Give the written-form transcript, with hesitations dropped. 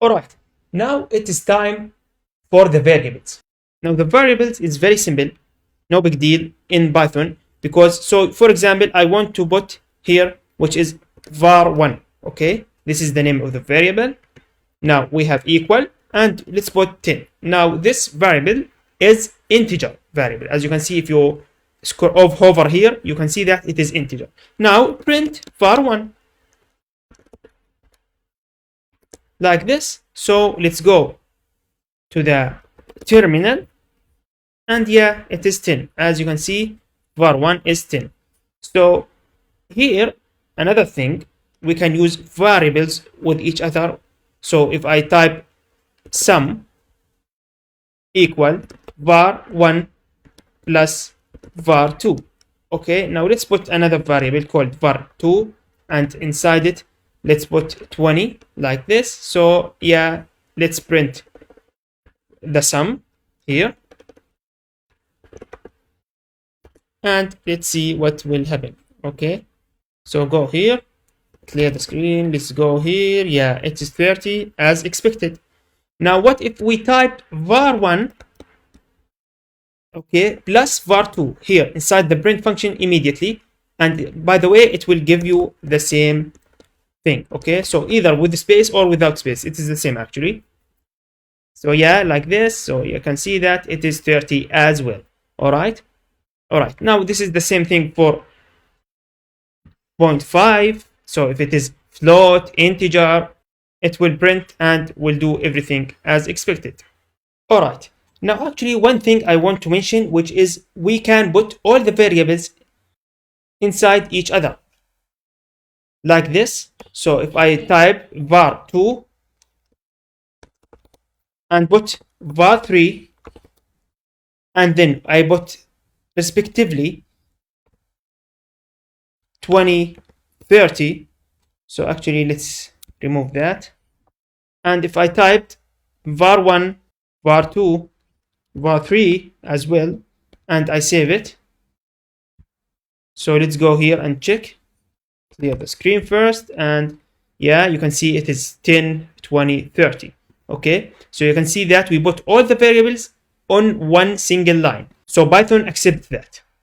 All right, now it is time for the variables. Now the variables is very simple, no big deal in Python, because so for example I want to put here which is var1. Okay, this is the name of the variable. Now we have equal and let's put 10. Now this variable is integer variable. As you can see, if you hover here, you can see that it is integer. Now print var1 like this. So let's go to the terminal, and yeah, it is 10. As you can see, var1 is 10. So here, another thing, we can use variables with each other. So if I type sum equal var1 plus var2. Okay, now let's put another variable called var2, and inside it, let's put 20 like this. So yeah, let's print the sum here. And let's see what will happen. Okay, so go here, clear the screen, let's go here. Yeah, it is 30 as expected. Now what if we type var1, okay, plus var2 here inside the print function immediately, and by the way it will give you the same thing. Okay, so either with the space or without space, it is the same actually. So yeah, like this. So you can see that it is 30 as well. All right, now this is the same thing for 0.5. So if it is float, integer, it will print and will do everything as expected. All right, now actually one thing I want to mention, which is we can put all the variables inside each other like this. So if I type var2 and put var3, and then I put respectively 20, 30. So actually let's remove that. And if I typed var1, var2, var3 as well, and I save it. So let's go here and check. Clear the screen first, and yeah, you can see it is 10, 20, 30. Okay, so you can see that we put all the variables on one single line. So Python accepts that.